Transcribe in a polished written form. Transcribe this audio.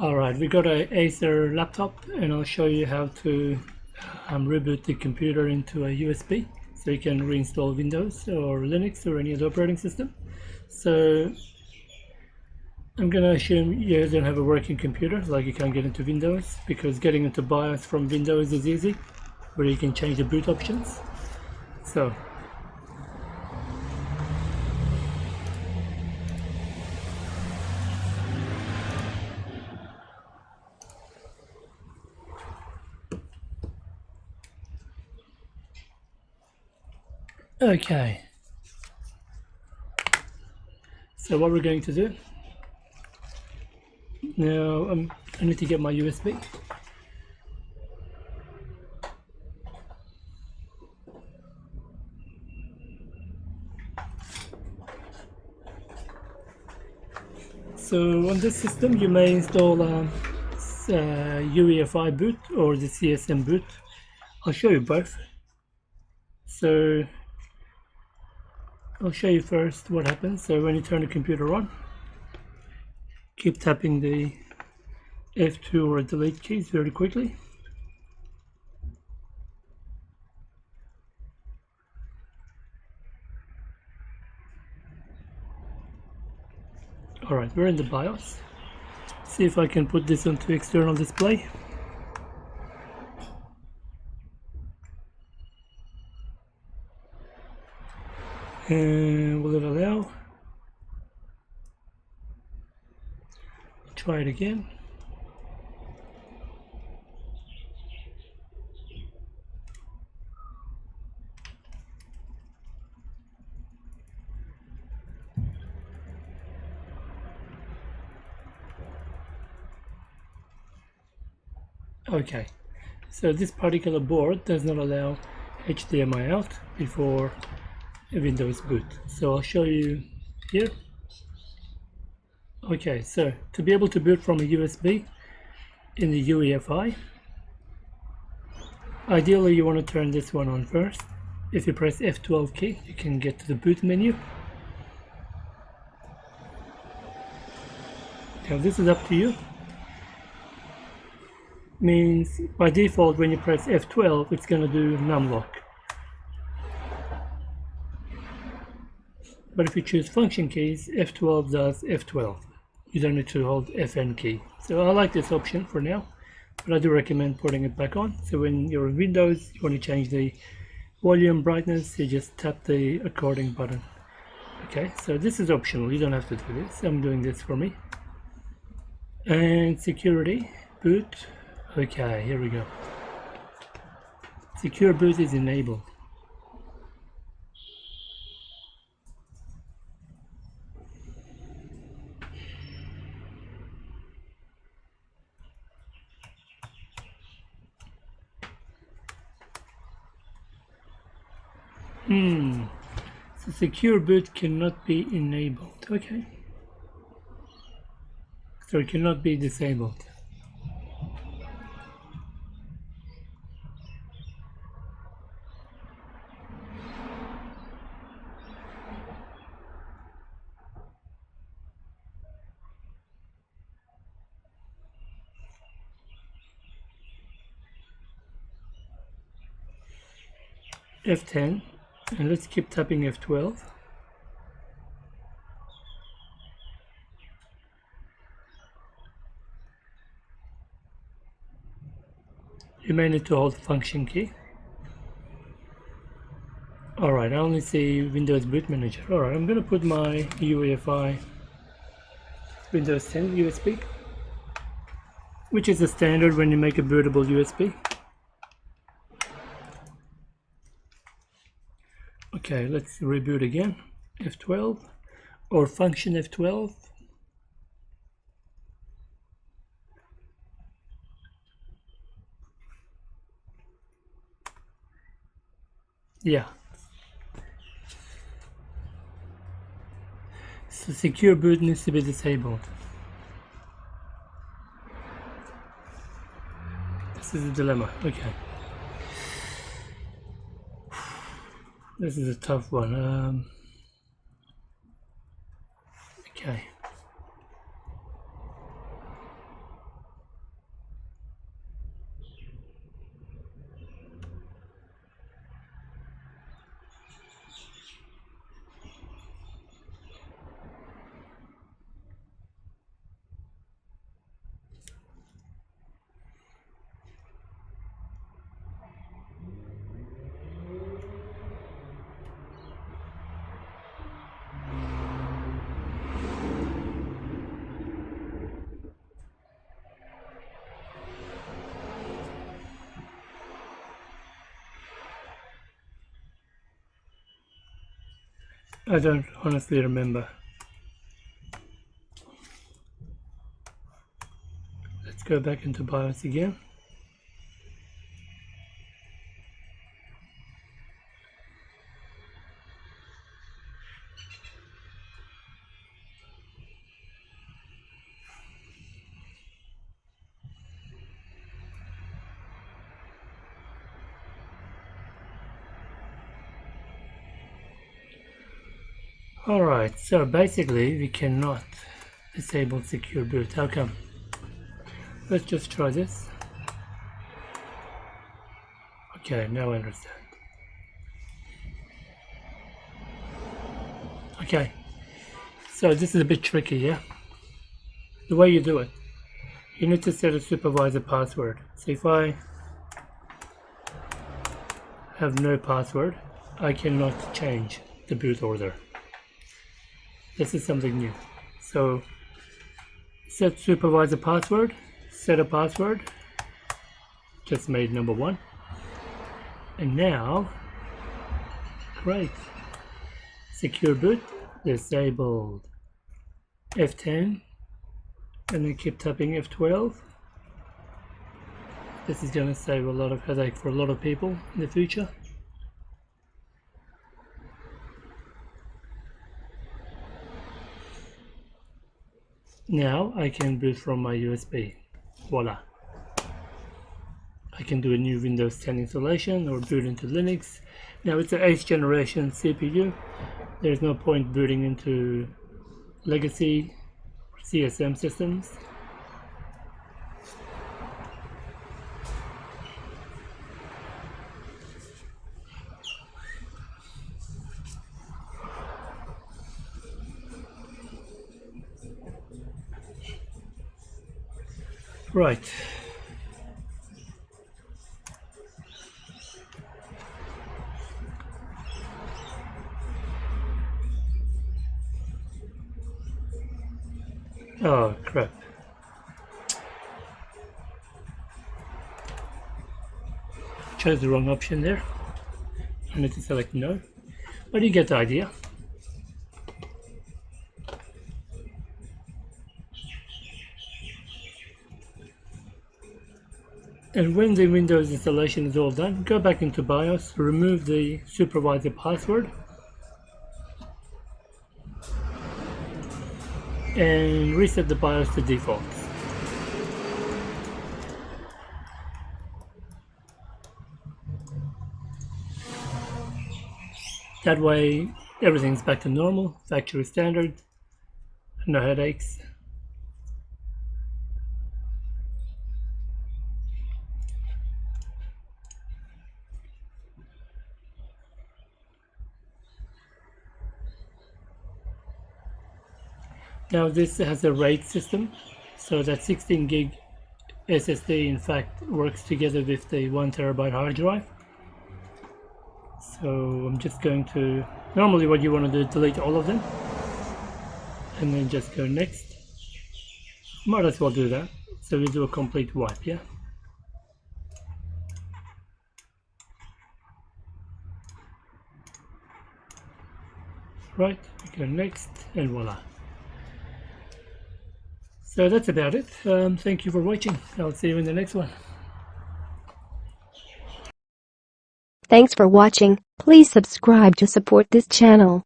Alright, we got a Acer laptop and I'll show you how to reboot the computer into a USB so you can reinstall Windows or Linux or any other operating system. So I'm going to assume you don't have a working computer, like you can't get into Windows, because getting into BIOS from Windows is easy, where you can change the boot options. So okay, so what we're going to do now, I need to get my USB. So on this system you may install UEFI boot or the CSM boot. I'll show you both. So I'll show you first what happens. So when you turn the computer on, keep tapping the F2 or delete keys very quickly. Alright, we're in the BIOS. See if I can put this onto external display. And will it allow? Try it again. Okay, so this particular board does not allow HDMI out before a Windows boot. So I'll show you here. Okay, so to be able to boot from a USB in the UEFI, ideally you want to turn this one on first. If you press F12 key, you can get to the boot menu. Now this is up to you. Means by default when you press F12 it's going to do numlock. But if you choose function keys, F12 does F12. You don't need to hold FN key. So I like this option for now, but I do recommend putting it back on. So when you're in Windows, you want to change the volume brightness, you just tap the according button. Okay, so this is optional, you don't have to do this. I'm doing this for me. And security, boot. Okay, here we go. Secure boot is enabled. So secure boot cannot be enabled. Okay. So it cannot be disabled. F10, and let's keep tapping F12. You may need to hold function key. Alright, I only see Windows Boot Manager. Alright, I'm going to put my UEFI Windows 10 USB, which is the standard when you make a bootable USB. Okay, let's reboot again. F12 or function F12. Yeah. So secure boot needs to be disabled. This is a dilemma. Okay. This is a tough one. Okay. I don't honestly remember. Let's go back into BIOS again. Alright, so basically we cannot disable secure boot. How come? Let's just try this. Okay, now I understand. Okay, so this is a bit tricky, yeah? The way you do it, you need to set a supervisor password. So if I have no password, I cannot change the boot order. This is something new. So set supervisor password, set a password, just made number 1. And now, great, secure boot, disabled, F10, and then keep tapping F12. This is going to save a lot of headache for a lot of people in the future. Now I can boot from my USB. Voila. I can do a new Windows 10 installation or boot into Linux. Now it's an 8th generation CPU. There's no point booting into legacy CSM systems. Right. Oh crap. Chose the wrong option there. I need to select no. But you get the idea. And when the Windows installation is all done, go back into BIOS, remove the supervisor password, and reset the BIOS to default. That way, everything's back to normal, factory standard, no headaches. Now this has a RAID system, so that 16 gig SSD in fact works together with the 1 terabyte hard drive. So I'm just going to, normally what you want to do is delete all of them and then just go next. Might as well do that. So we do a complete wipe, yeah? Right, we go next and voila. So that's about it. Thank you for watching. I'll see you in the next one. Thanks for watching. Please subscribe to support this channel.